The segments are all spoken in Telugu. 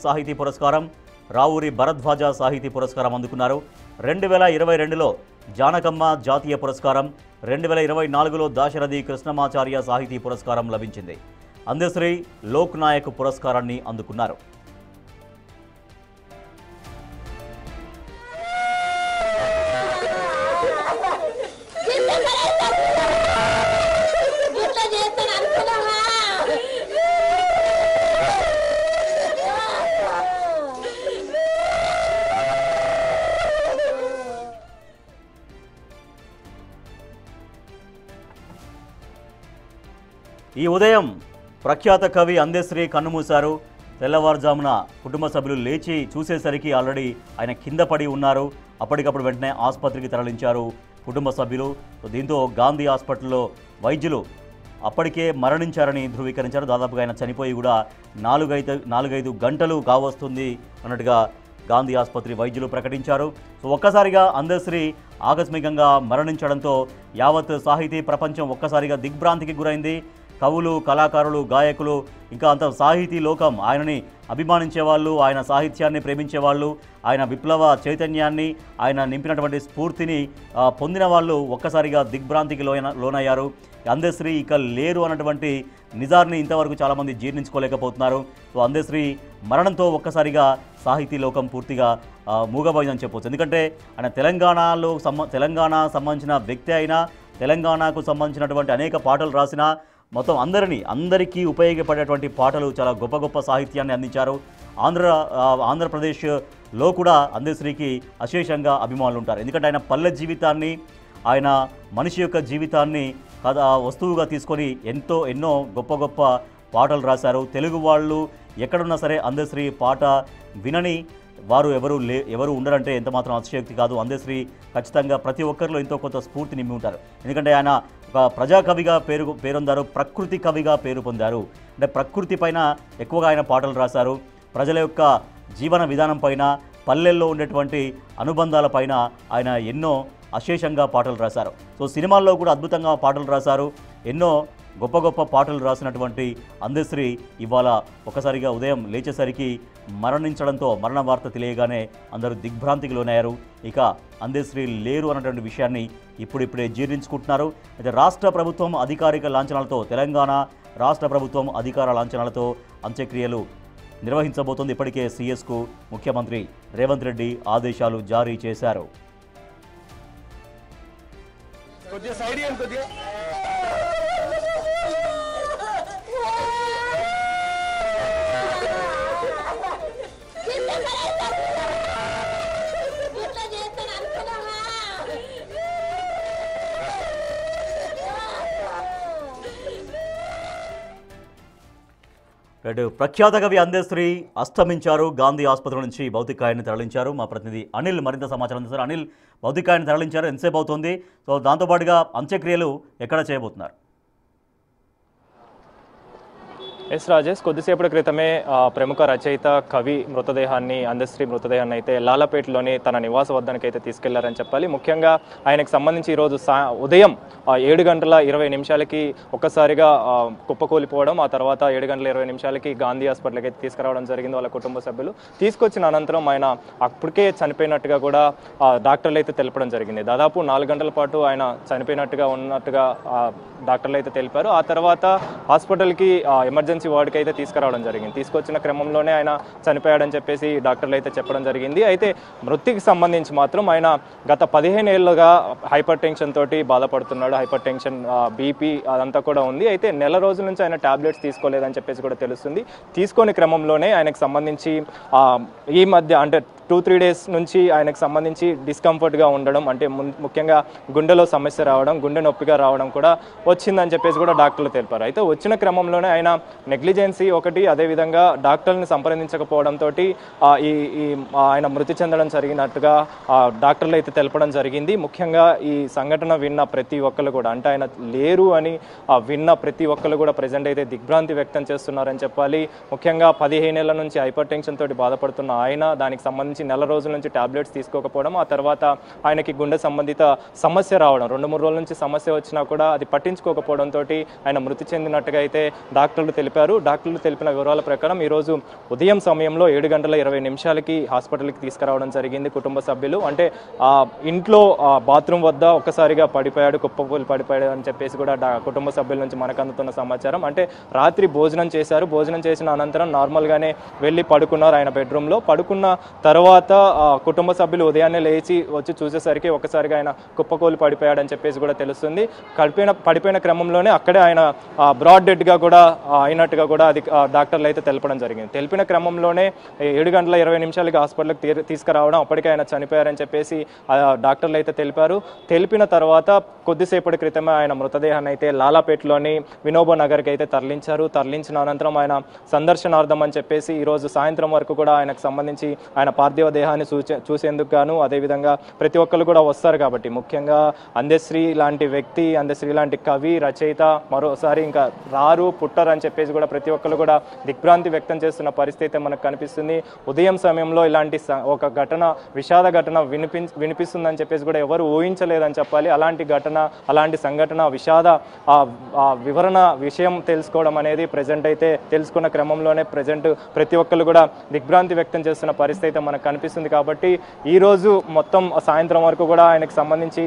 సాహితీ పురస్కారం, రావూరి భరద్వాజ సాహితీ పురస్కారం అందుకున్నారు. 2022లో జానకమ్మ జాతీయ పురస్కారం, 2024లో దాశరథి కృష్ణమాచార్య సాహితీ పురస్కారం లభించింది. అందశ్రీ లోక్ నాయక్ పురస్కారాన్ని అందుకున్నారు. ఈ ఉదయం ప్రఖ్యాత కవి అందశ్రీ కన్నుమూశారు. తెల్లవారుజామున కుటుంబ సభ్యులు లేచి చూసేసరికి ఆల్రెడీ ఆయన కింద పడి ఉన్నారు. అప్పటికప్పుడు వెంటనే ఆసుపత్రికి తరలించారు కుటుంబ సభ్యులు. దీంతో గాంధీ హాస్పిటల్లో వైద్యులు అప్పటికే మరణించారని ధృవీకరించారు. దాదాపుగా ఆయన చనిపోయి కూడా 4-5 గంటలు కావస్తుంది అన్నట్టుగా గాంధీ ఆసుపత్రి వైద్యులు ప్రకటించారు. సో ఒక్కసారిగా అందశ్రీ ఆకస్మికంగా మరణించడంతో యావత్ సాహితీ ప్రపంచం ఒక్కసారిగా దిగ్భ్రాంతికి గురైంది. కవులు, కళాకారులు, గాయకులు, ఇంకా అంత సాహితీ లోకం, ఆయనని అభిమానించేవాళ్ళు, ఆయన సాహిత్యాన్ని ప్రేమించేవాళ్ళు, ఆయన విప్లవ చైతన్యాన్ని, ఆయన నింపినటువంటి స్ఫూర్తిని పొందిన వాళ్ళు ఒక్కసారిగా దిగ్భ్రాంతికి లోనయ్యారు. అందశ్రీ ఇక లేరు అన్నటువంటి నిజాన్ని ఇంతవరకు చాలామంది జీర్ణించుకోలేకపోతున్నారు. సో అందశ్రీ మరణంతో ఒక్కసారిగా సాహితీ లోకం పూర్తిగా మూగబోయిందని చెప్పవచ్చు. ఎందుకంటే ఆయన తెలంగాణ సంబంధించిన వ్యక్తి అయినా, తెలంగాణకు సంబంధించినటువంటి అనేక పాటలు రాసిన, మొత్తం అందరికీ ఉపయోగపడేటువంటి పాటలు, చాలా గొప్ప గొప్ప సాహిత్యాన్ని అందించారు. ఆంధ్రప్రదేశ్లో కూడా అందశ్రీకి అశేషంగా అభిమానులు ఉంటారు. ఎందుకంటే ఆయన పల్లె జీవితాన్ని, ఆయన మనిషి యొక్క జీవితాన్ని వస్తువుగా తీసుకొని ఎన్నో గొప్ప గొప్ప పాటలు రాశారు. తెలుగు వాళ్ళు ఎక్కడున్నా సరే అందశ్రీ పాట వినని వారు ఎవరు ఉండరంటే ఎంత మాత్రం అతిశయోక్తి కాదు. అందశ్రీ ఖచ్చితంగా ప్రతి ఒక్కరిలో ఎంతో కొంత స్ఫూర్తి నింపి ఉంటారు. ఎందుకంటే ఆయన ఒక ప్రజాకవిగా పేరొందారు, ప్రకృతి కవిగా పేరు పొందారు. అంటే ప్రకృతి పైన ఎక్కువగా ఆయన పాటలు రాశారు. ప్రజల యొక్క జీవన విధానం పైన, పల్లెల్లో ఉండేటువంటి అనుబంధాలపైన ఆయన ఎన్నో అశేషంగా పాటలు రాశారు. సో సినిమాల్లో కూడా అద్భుతంగా పాటలు రాశారు. ఎన్నో గొప్ప గొప్ప పాటలు రాసినటువంటి అందశ్రీ ఇవాళ ఒకసారిగా ఉదయం లేచేసరికి మరణించడంతో, మరణ వార్త తెలియగానే అందరూ దిగ్భ్రాంతికి లోనయ్యారు. ఇక అందశ్రీ లేరు అన్నటువంటి విషయాన్ని ఇప్పుడిప్పుడే జీర్ణించుకుంటున్నారు. అయితే రాష్ట్ర ప్రభుత్వం అధికారిక లాంఛనాలతో, తెలంగాణ రాష్ట్ర ప్రభుత్వం అధికార లాంఛనాలతో అంత్యక్రియలు నిర్వహించబోతోంది. ఇప్పటికే సీఎస్కు ముఖ్యమంత్రి రేవంత్ రెడ్డి ఆదేశాలు జారీ చేశారు. ప్రఖ్యాత కవి అందశ్రీ అస్తమించారు. గాంధీ ఆసుపత్రి నుంచి భౌతికాయాన్ని తరలించారు. మా ప్రతినిధి అనిల్ మరింత సమాచారం అందిస్తారు. అనిల్, భౌతికాయాన్ని తరలించారు, ఎంతసేపు అవుతుంది? సో దాంతోపాటుగా అంత్యక్రియలు ఎక్కడ చేయబోతున్నారు? ఎస్ రాజేష్, కొద్దిసేపటి క్రితమే ప్రముఖ రచయిత కవి మృతదేహాన్ని, అందశ్రీ మృతదేహాన్ని అయితే లాలాపేటలోని తన నివాస వద్దనికి అయితే తీసుకెళ్లారని చెప్పాలి. ముఖ్యంగా ఆయనకు సంబంధించి ఈరోజు ఉదయం 7:20 ఒక్కసారిగా కుప్పకూలిపోవడం, ఆ తర్వాత 7:20 గాంధీ హాస్పిటల్కి అయితే తీసుకురావడం జరిగింది వాళ్ళ కుటుంబ సభ్యులు. తీసుకొచ్చిన అనంతరం ఆయన అప్పటికే చనిపోయినట్టుగా కూడా డాక్టర్లు అయితే తెలపడం జరిగింది. దాదాపు 4 గంటల పాటు ఆయన చనిపోయినట్టుగా ఉన్నట్టుగా డాక్టర్లు అయితే తెలిపారు. ఆ తర్వాత హాస్పిటల్కి ఎమర్జెన్సీ వార్డుకి అయితే తీసుకురావడం జరిగింది. తీసుకొచ్చిన క్రమంలోనే ఆయన చనిపోయాడని చెప్పేసి డాక్టర్లు అయితే చెప్పడం జరిగింది. అయితే మృతికి సంబంధించి మాత్రం ఆయన గత 15 ఏళ్లుగా హైపర్ టెన్షన్ తోటి బాధపడుతున్నాడు. హైపర్ టెన్షన్, బీపీ అదంతా కూడా ఉంది. అయితే నెల రోజుల నుంచి ఆయన టాబ్లెట్స్ తీసుకోలేదని చెప్పేసి కూడా తెలుస్తుంది. తీసుకునే క్రమంలోనే ఆయనకు సంబంధించి ఈ మధ్య అంటే 2-3 డేస్ నుంచి ఆయనకు సంబంధించి డిస్కంఫర్ట్గా ఉండడం, అంటే ముఖ్యంగా గుండెలో సమస్య రావడం, గుండె నొప్పిగా రావడం కూడా వచ్చిందని చెప్పేసి కూడా డాక్టర్లు తెలిపారు. అయితే వచ్చిన క్రమంలోనే ఆయన నెగ్లిజెన్సీ ఒకటి, అదేవిధంగా డాక్టర్ని సంప్రదించకపోవడంతో ఆయన మృతి చెందడం జరిగినట్టుగా డాక్టర్లు అయితే తెలపడం జరిగింది. ముఖ్యంగా ఈ సంఘటన విన్న ప్రతి ఒక్కరు కూడా, అంటే ఆయన లేరు అని విన్న ప్రతి ఒక్కరు కూడా ప్రజెంట్ అయితే దిగ్భ్రాంతి వ్యక్తం చేస్తున్నారని చెప్పాలి. ముఖ్యంగా 15 ఏళ్ల నుంచి హైపర్ టెన్షన్ తోటి బాధపడుతున్న ఆయన దానికి సంబంధించి నెల రోజుల నుంచి టాబ్లెట్స్ తీసుకోకపోవడం, ఆ తర్వాత ఆయనకి గుండె సంబంధిత సమస్య రావడం, 2-3 రోజుల నుంచి సమస్య వచ్చినా కూడా అది పట్టించుకోకపోవడంతో ఆయన మృతి చెందినట్టుగా అయితే డాక్టర్లు తెలిపారు. తెలిపారు. డాక్టర్లు తెలిపిన వివరాల ప్రకారం ఈరోజు ఉదయం సమయంలో 7:20 హాస్పిటల్కి తీసుకురావడం జరిగింది కుటుంబ సభ్యులు. అంటే ఇంట్లో బాత్రూమ్ వద్ద ఒక్కసారిగా పడిపోయాడు, కుప్పకూలి పడిపోయాడు అని చెప్పేసి కూడా కుటుంబ సభ్యుల నుంచి మనకు అందుతున్న సమాచారం. అంటే రాత్రి భోజనం చేశారు, భోజనం చేసిన అనంతరం నార్మల్గానే వెళ్ళి పడుకున్నారు ఆయన బెడ్రూమ్లో. పడుకున్న తర్వాత కుటుంబ సభ్యులు ఉదయాన్నే లేచి వచ్చి చూసేసరికి ఒక్కసారిగా ఆయన కుప్పకూలి పడిపోయాడని చెప్పేసి కూడా తెలుస్తుంది. పడిపోయిన క్రమంలోనే అక్కడే ఆయన బ్రాడ్ డెడ్గా కూడా అయినట్టుగా కూడా అది డాక్టర్లు అయితే తెలపడం జరిగింది. తెలిపిన క్రమంలోనే 7:20 హాస్పిటల్కి తీసుకురావడం, అప్పటికే ఆయన చనిపోయారని చెప్పేసి డాక్టర్లు అయితే తెలిపారు. తెలిపిన తర్వాత కొద్దిసేపటి క్రితమే ఆయన మృతదేహాన్ని అయితే లాలాపేటలోని వినోబా నగర్కి అయితే తరలించారు. తరలించిన అనంతరం ఆయన సందర్శనార్థం అని చెప్పేసి ఈరోజు సాయంత్రం వరకు కూడా ఆయనకు సంబంధించి ఆయన పార్థివ దేహాన్ని చూసేందుకు గాను, అదేవిధంగా ప్రతి ఒక్కరు కూడా వస్తారు కాబట్టి ముఖ్యంగా అందశ్రీ లాంటి వ్యక్తి, అందశ్రీ లాంటి కవి, రచయిత మరోసారి ఇంకా రారు పుట్టరు అని చెప్పేసి కూడా ప్రతి ఒక్కరు కూడా దిగ్భ్రాంతి వ్యక్తం చేస్తున్న పరిస్థితి మనకు కనిపిస్తుంది. ఉదయం సమయంలో ఇలాంటి ఒక ఘటన, విషాద ఘటన వినిపిస్తుందని చెప్పేసి కూడా ఎవరు ఊహించలేదని చెప్పాలి. అలాంటి సంఘటన, విషాద వివరణ విషయం తెలుసుకోవడం అనేది ప్రజెంట్ అయితే తెలుసుకున్న క్రమంలోనే ప్రజెంట్ ప్రతి ఒక్కరు కూడా దిగ్భ్రాంతి వ్యక్తం చేస్తున్న పరిస్థితి మనకు కనిపిస్తుంది. కాబట్టి ఈరోజు మొత్తం సాయంత్రం వరకు కూడా ఆయనకు సంబంధించి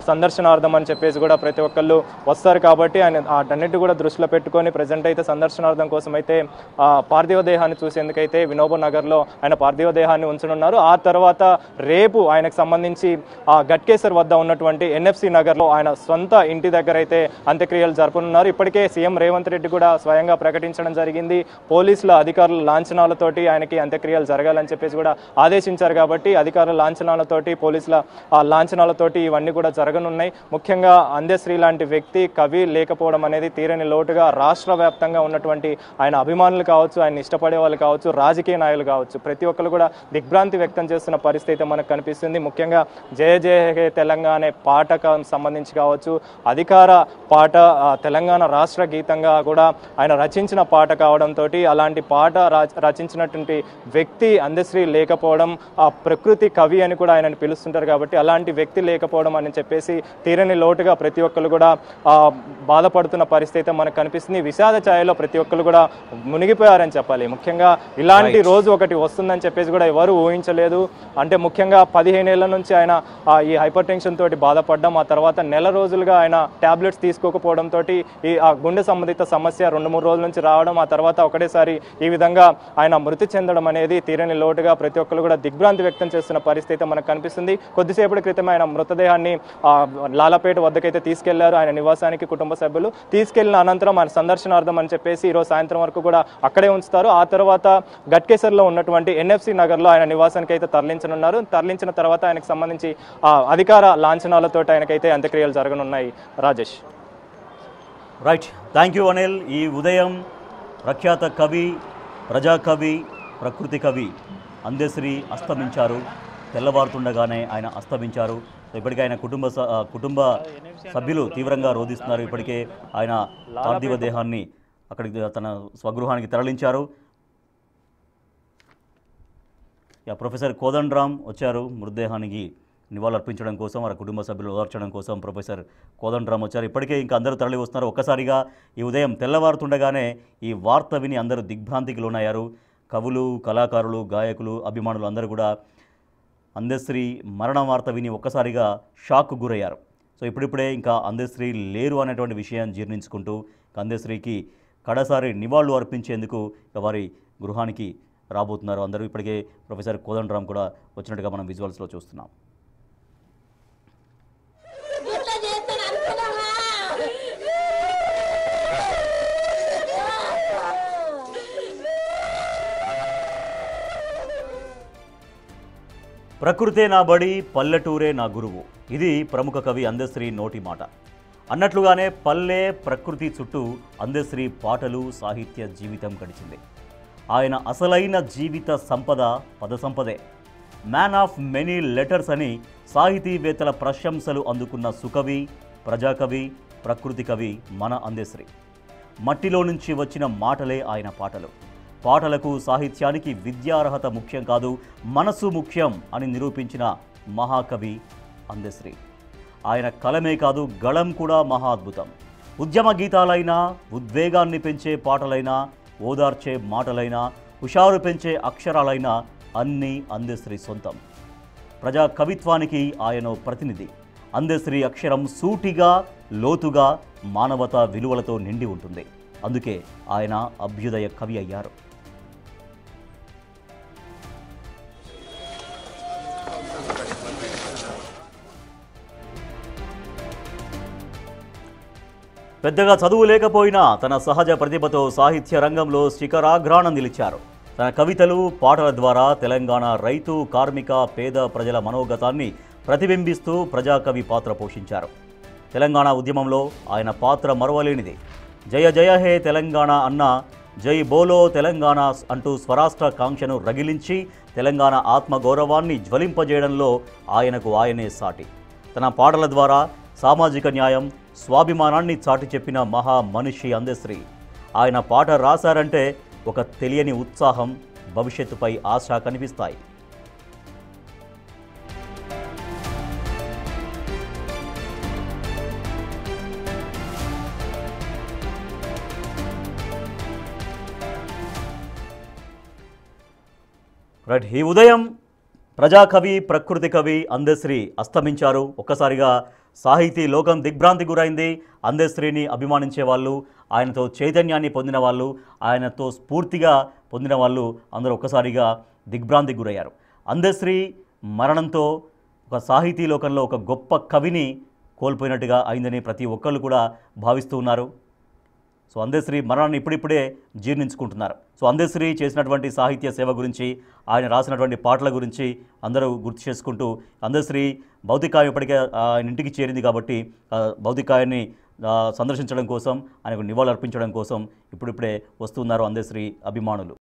సందర్శనార్థం అని చెప్పేసి కూడా ప్రతి ఒక్కళ్ళు వస్తారు కాబట్టి ఆయన వాటన్నిటి కూడా దృష్టిలో పెట్టుకొని ప్రజెంట్ అయితే సందర్శనార్థం కోసం అయితే పార్థివ దేహాన్ని చూసేందుకైతే వినోబా నగర్లో ఆయన పార్థివ దేహాన్ని ఉంచనున్నారు. ఆ తర్వాత రేపు ఆయనకు సంబంధించి గట్కేసర్ వద్ద ఉన్నటువంటి ఎన్ఎఫ్సి నగర్లో ఆయన సొంత ఇంటి దగ్గర అయితే అంత్యక్రియలు జరపనున్నారు. ఇప్పటికే సీఎం రేవంత్ రెడ్డి కూడా స్వయంగా ప్రకటించడం జరిగింది. పోలీసుల అధికారుల లాంఛనాలతోటి ఆయనకి అంత్యక్రియలు జరగాలని చెప్పేసి కూడా ఆదేశించారు. కాబట్టి అధికారుల లాంఛనాలతోటి, పోలీసుల లాంఛనాలతోటి ఇవన్నీ కూడా జరగనున్నాయి. ముఖ్యంగా అందశ్రీ లాంటి వ్యక్తి, కవి లేకపోవడం అనేది తీరని లోటుగా రాష్ట్ర వ్యాప్తంగా ఉన్నటువంటి ఆయన అభిమానులు కావచ్చు, ఆయన ఇష్టపడే వాళ్ళు కావచ్చు, రాజకీయ నాయకులు కావచ్చు, ప్రతి ఒక్కరు కూడా దిగ్భ్రాంతి వ్యక్తం చేస్తున్న పరిస్థితి మనకు కనిపిస్తుంది. ముఖ్యంగా జయ జయ హే తెలంగాణ పాటకు సంబంధించి కావచ్చు, అధికార పాట, తెలంగాణ రాష్ట్ర గీతంగా కూడా ఆయన రచించిన పాట కావడంతో అలాంటి పాట రచించినటువంటి వ్యక్తి అందశ్రీ లేకపోవడం, ప్రకృతి కవి అని కూడా ఆయనని పిలుస్తుంటారు కాబట్టి అలాంటి వ్యక్తి లేకపోవడం అని చెప్పేసి తీరని లోటుగా ప్రతి ఒక్కరు కూడా బాధపడుతున్న పరిస్థితి మనకు కనిపిస్తుంది. విషాద ఛాయలో ప్రతి ఒక్కరు కూడా మునిగిపోయారని చెప్పాలి. ముఖ్యంగా ఇలాంటి రోజు ఒకటి వస్తుందని చెప్పేసి కూడా ఎవరు ఊహించలేదు. అంటే ముఖ్యంగా 15 ఏళ్ల నుంచి ఆయన ఈ హైపర్ టెన్షన్ తోటి బాధపడ్డం, ఆ తర్వాత నెల రోజులుగా ఆయన టాబ్లెట్స్ తీసుకోకపోవడంతో ఈ గుండె సంబంధిత సమస్య 2-3 రోజుల నుంచి రావడం, ఆ తర్వాత ఒకటేసారి ఈ విధంగా ఆయన మృతి చెందడం అనేది తీరని లోటుగా ప్రతి ఒక్కరు కూడా దిగ్భ్రాంతి వ్యక్తం చేస్తున్న పరిస్థితి మనకు కనిపిస్తుంది. కొద్దిసేపటి క్రితం ఆయన మృతదేహాన్ని లాలాపేట వద్దకైతే తీసుకెళ్లారు ఆయన నివాసానికి కుటుంబ సభ్యులు. తీసుకెళ్లిన అనంతరం ఆయన సందర్శనార్థం అని చెప్పేసి ఈరోజు సాయంత్రం వరకు కూడా అక్కడే ఉంచుతారు. ఆ తర్వాత గట్కేసర్లో ఉన్నటువంటి ఎన్ఎఫ్సి నగర్లో ఆయన నివాసానికి అయితే తరలించనున్నారు. తరలించిన తర్వాత ఆయనకు సంబంధించి అధికార లాంఛనాలతో ఆయనకైతే అంత్యక్రియలు జరగనున్నాయి. Rajesh. Right, thank you Anil. ఈ ఉదయం ప్రఖ్యాత కవి, ప్రజాకవి, ప్రకృతి కవి అందశ్రీ అస్తమించారు. తెల్లవారుతుండగానే ఆయన అస్తమించారు. ఇప్పటికే ఆయన కుటుంబ సభ్యులు తీవ్రంగా రోధిస్తున్నారు. ఇప్పటికే ఆయన పార్థివ దేహాన్ని అక్కడికి తన స్వగృహానికి తరలించారు. ప్రొఫెసర్ కోదండరామ్ వచ్చారు మృతదేహానికి నివాళులర్పించడం కోసం, వారి కుటుంబ సభ్యులు ఓదార్చడం కోసం ప్రొఫెసర్ కోదండరామ్ వచ్చారు. ఇప్పటికే ఇంకా అందరూ తరలి వస్తున్నారు. ఒక్కసారిగా ఈ ఉదయం తెల్లవారుతుండగానే ఈ వార్త విని అందరూ దిగ్భ్రాంతికి లోనయ్యారు. కవులు, కళాకారులు, గాయకులు, అభిమానులు అందరూ కూడా అందశ్రీ మరణ వార్త విని ఒక్కసారిగా షాక్కు గురయ్యారు. సో ఇప్పుడిప్పుడే ఇంకా అందశ్రీ లేరు అనేటువంటి విషయాన్ని జీర్ణించుకుంటూ అందశ్రీకి కడసారి నివాళులు అర్పించేందుకు వారి గృహానికి రాబోతున్నారు అందరూ. ఇప్పటికే ప్రొఫెసర్ కోదండరామ్ కూడా వచ్చినట్టుగా మనం విజువల్స్లో చూస్తున్నాం. ప్రకృతే నా బడి, పల్లెటూరే నా గురువు. ఇది ప్రముఖ కవి అందశ్రీ నోటి మాట. అన్నట్లుగానే పల్లె, ప్రకృతి చుట్టూ అందశ్రీ పాటలు, సాహిత్య జీవితం గడిచింది. ఆయన అసలైన జీవిత సంపద పద సంపదే. మ్యాన్ ఆఫ్ మెనీ లెటర్స్ అని సాహితీవేత్తల ప్రశంసలు అందుకున్న సుకవి, ప్రజాకవి, ప్రకృతి కవి మన అందశ్రీ. మట్టిలో నుంచి వచ్చిన మాటలే ఆయన పాటలు. పాటలకు, సాహిత్యానికి విద్యార్హత ముఖ్యం కాదు, మనసు ముఖ్యం అని నిరూపించిన మహాకవి అందశ్రీ. ఆయన కలమే కాదు, గళం కూడా మహా అద్భుతం. ఉద్యమ గీతాలైనా, ఉద్వేగాన్ని పెంచే పాటలైనా, ఓదార్చే మాటలైనా, హుషారు పెంచే అక్షరాలైనా అన్నీ అందశ్రీ సొంతం. ప్రజా కవిత్వానికి ఆయన ప్రతినిధి. అందశ్రీ అక్షరం సూటిగా, లోతుగా, మానవతా విలువలతో నిండి ఉంటుంది. అందుకే ఆయన అభ్యుదయ కవి అయ్యారు. పెద్దగా చదువు లేకపోయినా తన సహజ ప్రతిభతో సాహిత్య రంగంలో శిఖరాగ్రాణం నిలిచారు. తన కవితలు, పాటల ద్వారా తెలంగాణ రైతు, కార్మిక, పేద ప్రజల మనోగతాన్ని ప్రతిబింబిస్తూ ప్రజాకవి పాత్ర పోషించారు. తెలంగాణ ఉద్యమంలో ఆయన పాత్ర మరువలేనిది. జయ జయ హే తెలంగాణ అన్న, జై బోలో తెలంగాణ అంటూ స్వరాష్ట్ర కాంక్షను రగిలించి తెలంగాణ ఆత్మగౌరవాన్ని జ్వలింపజేయడంలో ఆయనకు ఆయనే సాటి. తన పాటల ద్వారా సామాజిక న్యాయం, స్వాభిమానాన్ని చాటి చెప్పిన మహా మనిషి అందశ్రీ. ఆయన పాట రాశారంటే ఒక తెలియని ఉత్సాహం, భవిష్యత్తుపై ఆశ కనిపిస్తాయి. రైట్, ఈ ఉదయం ప్రజాకవి, ప్రకృతి కవి అందశ్రీ అస్తమించారు. ఒక్కసారిగా సాహితీ లోకం దిగ్భ్రాంతి గురైంది. అందశ్రీని అభిమానించే వాళ్ళు, ఆయనతో చైతన్యాన్ని పొందిన వాళ్ళు, ఆయనతో స్ఫూర్తిగా పొందిన వాళ్ళు అందరూ ఒక్కసారిగా దిగ్భ్రాంతికి గురయ్యారు. అందశ్రీ మరణంతో ఒక సాహితీ లోకంలో ఒక గొప్ప కవిని కోల్పోయినట్టుగా అయిందని ప్రతి ఒక్కళ్ళు కూడా భావిస్తూ ఉన్నారు. సో అందశ్రీ మరణాన్ని ఇప్పుడిప్పుడే జీర్ణించుకుంటున్నారు. సో అందశ్రీ చేసినటువంటి సాహిత్య సేవ గురించి, ఆయన రాసినటువంటి పాటల గురించి అందరూ గుర్తు చేసుకుంటూ, అందశ్రీ భౌతికాయం ఇప్పటికే ఆయన ఇంటికి చేరింది కాబట్టి భౌతికాయాన్ని సందర్శించడం కోసం, ఆయనకు నివాళులు అర్పించడం కోసం ఇప్పుడిప్పుడే వస్తున్నారు అందశ్రీ అభిమానులు.